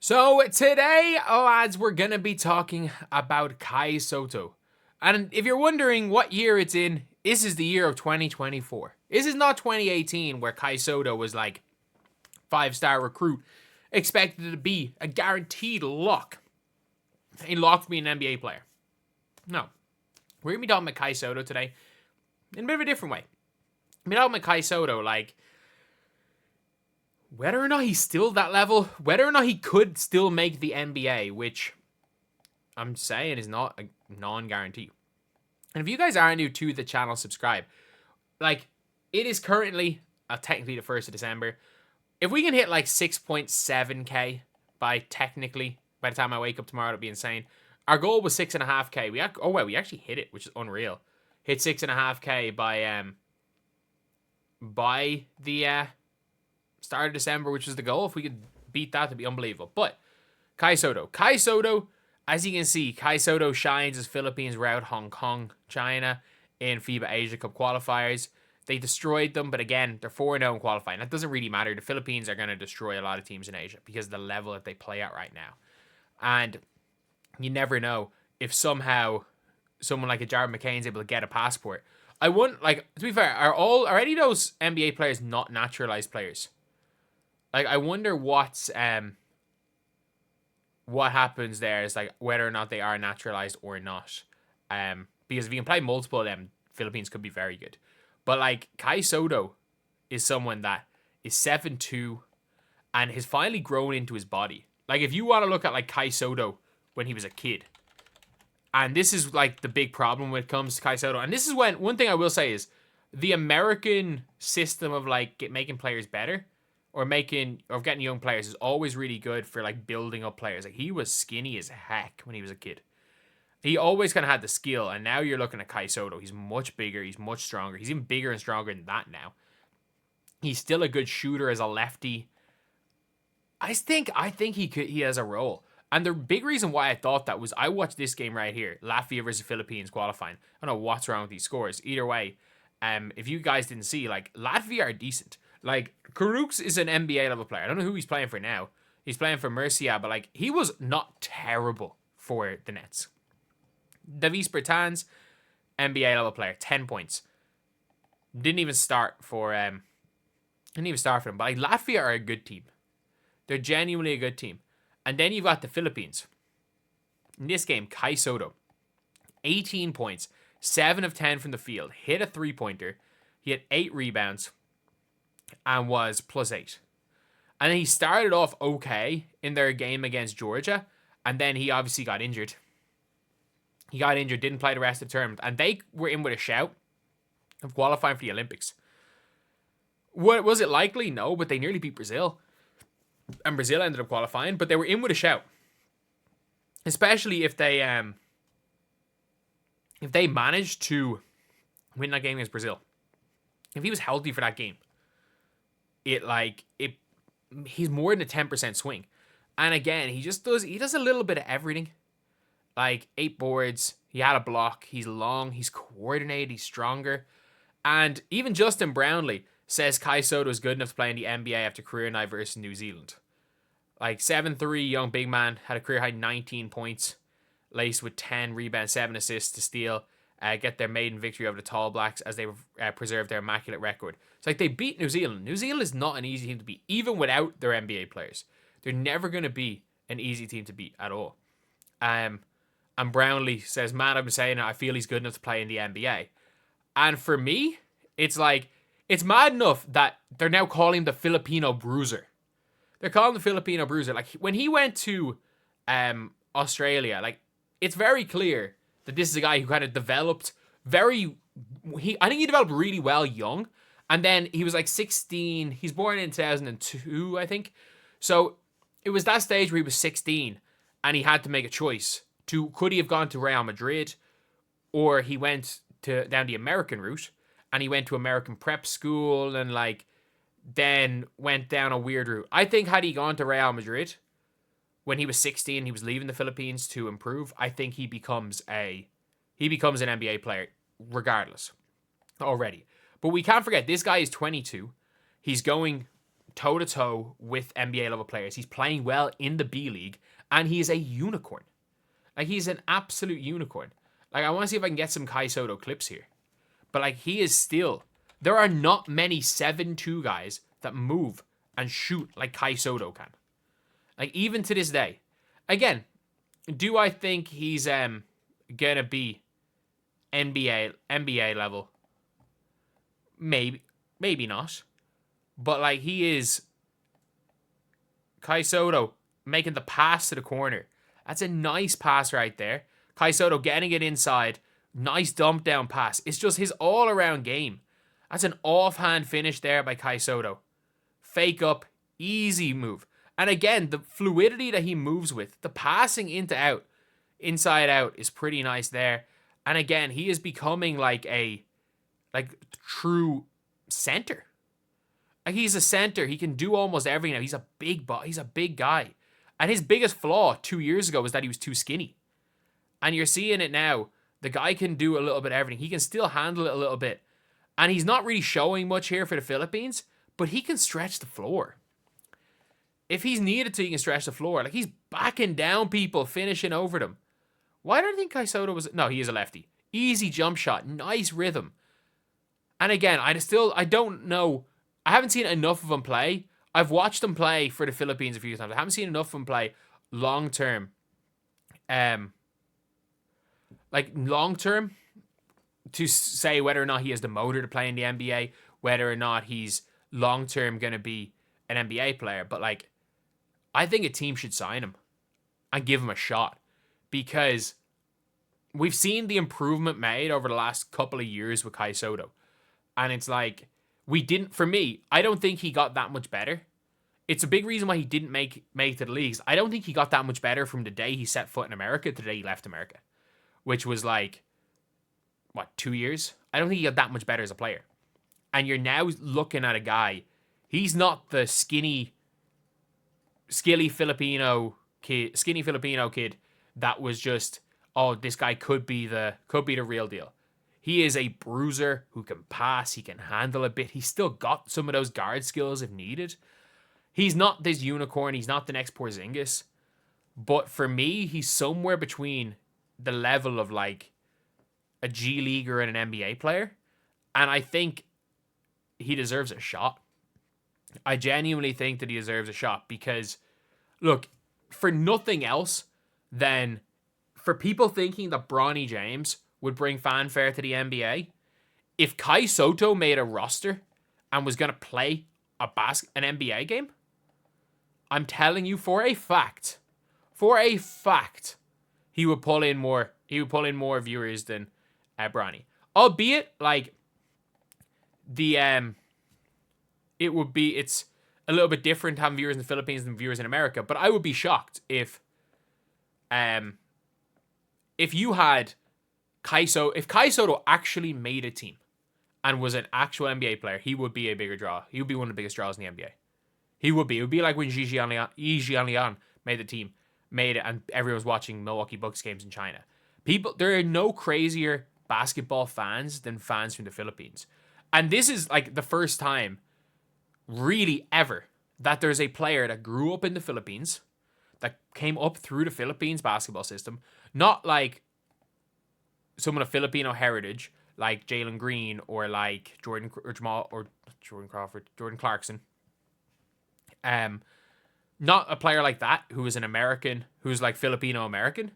So today, lads, we're going to be talking about Kai Sotto. And if you're wondering what year it's in, this is the year of 2024. This is not 2018 where Kai Sotto was like 5-star recruit, expected to be a guaranteed lock. A lock to be an NBA player. No. We're going to be talking about Kai Sotto today in a bit of a different way. We're talking about Kai Sotto, like, whether or not he's still that level, whether or not he could still make the NBA, which I'm saying is not a non-guarantee. And if you guys are new to the channel, subscribe. Like, it is currently, technically the 1st of December. If we can hit like 6.7k by the time I wake up tomorrow, it'll be insane. Our goal was 6.5k. We actually hit it, which is unreal. Hit 6.5k by the start of December, which was the goal. If we could beat that, it'd be unbelievable. But Kai Sotto, as you can see, Kai Sotto shines as Philippines rout Hong Kong, China in FIBA Asia Cup qualifiers. They destroyed them, but again, they're 4-0 in qualifying. That doesn't really matter. The Philippines are going to destroy a lot of teams in Asia because of the level that they play at right now. And you never know if somehow someone like a Jared McCain's able to get a passport. I wouldn't, like, to be fair, are any of those NBA players not naturalized players? Like, I wonder what happens there is, like, whether or not they are naturalized or not. Because if you can play multiple of them, Philippines could be very good. But, like, Kai Sotto is someone that is 7'2", and has finally grown into his body. Like, if you want to look at, like, Kai Sotto when he was a kid, and this is, like, the big problem when it comes to Kai Sotto, and this is when, one thing I will say is, the American system of, like, making players better, or getting young players is always really good for, like, building up players. Like, he was skinny as heck when he was a kid. He always kind of had the skill, and now you're looking at Kai Sotto. He's much bigger. He's much stronger. He's even bigger and stronger than that now. He's still a good shooter as a lefty. I think he has a role. And the big reason why I thought that was I watched this game right here, Latvia versus Philippines qualifying. I don't know what's wrong with these scores. Either way, if you guys didn't see, like, Latvia are decent. Like, Karuks is an NBA level player. I don't know who he's playing for now. He's playing for Murcia, but, like, he was not terrible for the Nets. Davis Bertans, NBA level player, 10 points. Didn't even start for them. But, like, Latvia are a good team. They're genuinely a good team. And then you've got the Philippines. In this game, Kai Sotto, 18 points, 7 of 10 from the field, hit a three-pointer. He had 8 rebounds and was +8. And then he started off okay in their game against Georgia, and then he obviously got injured. Didn't play the rest of the tournament, and they were in with a shout of qualifying for the Olympics. Was it likely? No, but they nearly beat Brazil. And Brazil ended up qualifying, but they were in with a shout. Especially if they managed to win that game against Brazil. If he was healthy for that game, he's more than a 10% swing. And again, he does a little bit of everything. Like, 8 boards, he had a block, he's long, he's coordinated, he's stronger. And even Justin Brownlee says Kai Sotto is good enough to play in the NBA after career night versus New Zealand. Like, 7'3", young big man, had a career high 19 points, laced with 10 rebounds, 7 assists to steal, get their maiden victory over the Tall Blacks as they preserve their immaculate record. It's like they beat New Zealand. New Zealand is not an easy team to beat, even without their NBA players. They're never going to be an easy team to beat at all. And Brownlee says, man, I've been saying it, I feel he's good enough to play in the NBA. And for me, it's like, it's mad enough that they're now calling him the Filipino Bruiser. They're calling him the Filipino Bruiser. Like, when he went to Australia, like, it's very clear that this is a guy who kind of developed I think he developed really well young. And then he was like 16. He's born in 2002, I think. So it was that stage where he was 16 and he had to make a choice. Could he have gone to Real Madrid, or he went down the American route and he went to American prep school and, like, then went down a weird route. I think had he gone to Real Madrid when he was 16, he was leaving the Philippines to improve, I think he becomes an NBA player regardless already. But we can't forget, this guy is 22. He's going toe-to-toe with NBA level players. He's playing well in the B League, and he is a unicorn. Like, he's an absolute unicorn. Like, I want to see if I can get some Kai Sotto clips here. But, like, he is still... There are not many 7'2" guys that move and shoot like Kai Sotto can. Like, even to this day. Again, do I think he's gonna be NBA level? Maybe not. But, like, he is... Kai Sotto making the pass to the corner. That's a nice pass right there. Kai Sotto getting it inside. Nice dump down pass. It's just his all-around game. That's an offhand finish there by Kai Sotto. Fake up. Easy move. And again, the fluidity that he moves with, the passing inside out is pretty nice there. And again, he is becoming like a true center. Like, he's a center. He can do almost everything now. He's a big guy. And his biggest flaw 2 years ago was that he was too skinny. And you're seeing it now. The guy can do a little bit of everything. He can still handle it a little bit. And he's not really showing much here for the Philippines, but he can stretch the floor. If he's needed to, he can stretch the floor. Like, he's backing down people, finishing over them. Why do I think Kai Sotto was... No, he is a lefty. Easy jump shot. Nice rhythm. And again, I don't know. I haven't seen enough of him play. I've watched him play for the Philippines a few times. I haven't seen enough of him play long-term. Long-term to say whether or not he has the motor to play in the NBA, whether or not he's long-term going to be an NBA player. But, like, I think a team should sign him and give him a shot, because we've seen the improvement made over the last couple of years with Kai Sotto. And it's like, for me, I don't think he got that much better. It's a big reason why he didn't make to the leagues. I don't think he got that much better from the day he set foot in America to the day he left America, which was like, 2 years? I don't think he got that much better as a player. And you're now looking at a guy, he's not the skinny Filipino kid that was just, oh, this guy could be the real deal. He is a bruiser who can pass, he can handle a bit. He's still got some of those guard skills if needed. He's not this unicorn, he's not the next Porzingis. But for me, he's somewhere between the level of like a G Leaguer and an NBA player. And I think he deserves a shot. I genuinely think that he deserves a shot because, look, for nothing else than for people thinking that Bronny James would bring fanfare to the NBA, if Kai Sotto made a roster and was going to play an NBA game, I'm telling you for a fact, he would pull in more viewers than Bronny. Albeit, like, it's a little bit different having viewers in the Philippines than viewers in America, but I would be shocked if you had if Kai Sotto actually made a team and was an actual NBA player, he would be a bigger draw. He would be one of the biggest draws in the NBA. He would be. It would be like when Yi Jianlian made the team, made it, and everyone was watching Milwaukee Bucks games in China. There are no crazier basketball fans than fans from the Philippines. And this is like the first time really ever that there's a player that grew up in the Philippines, that came up through the Philippines basketball system, not like someone of Filipino heritage like Jalen Green or like Jordan Clarkson. Not a player like that who is an American, who's like Filipino American.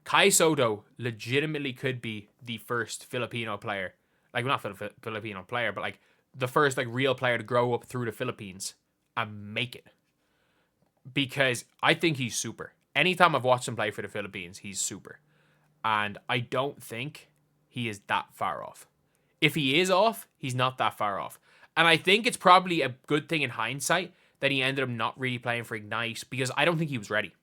Kai Sotto legitimately could be the first Filipino player, like not Filipino player, but like the first like real player to grow up through the Philippines and make it. Because I think he's super. Anytime I've watched him play for the Philippines, he's super. And I don't think he is that far off. If he is off, he's not that far off. And I think it's probably a good thing in hindsight that he ended up not really playing for Ignite, because I don't think he was ready.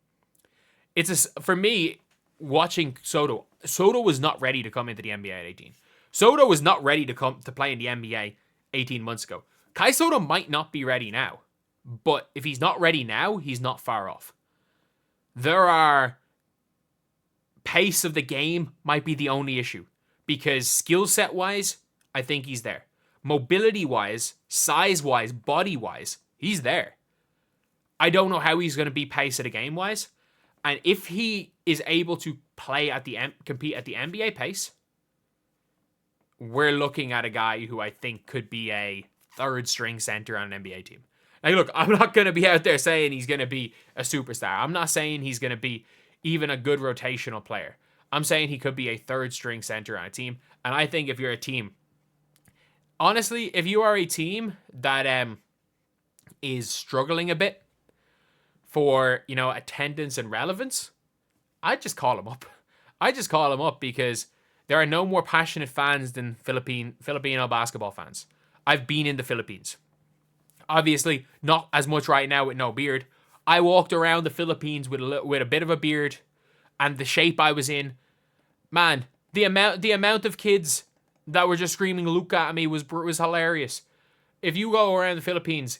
For me, watching Sotto was not ready to come into the NBA at 18. Sotto was not ready to play in the NBA 18 months ago. Kai Sotto might not be ready now, but if he's not ready now, he's not far off. Pace of the game might be the only issue, because skill set wise, I think he's there. Mobility wise, size wise, body wise, He's there. I don't know how he's going to be pace of the game wise. And if he is able to play at the compete at the NBA pace, we're looking at a guy who I think could be a third string center on an NBA team. Now, look, I'm not going to be out there saying he's going to be a superstar. I'm not saying he's going to be even a good rotational player. I'm saying he could be a third string center on a team. And I think if you're a team, honestly, if you are a team that is struggling a bit for, attendance and relevance, I'd just call him up. I just call him up because there are no more passionate fans than Filipino basketball fans. I've been in the Philippines. Obviously, not as much right now with no beard. I walked around the Philippines with a bit of a beard, and the shape I was in. Man, the amount of kids that were just screaming luka at me was hilarious. If you go around the Philippines,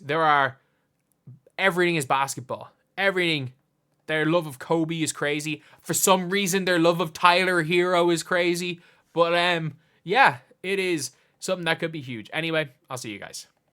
everything is basketball. Everything. Their love of Kobe is crazy. For some reason, their love of Tyler Hero is crazy. But yeah, it is something that could be huge. Anyway, I'll see you guys.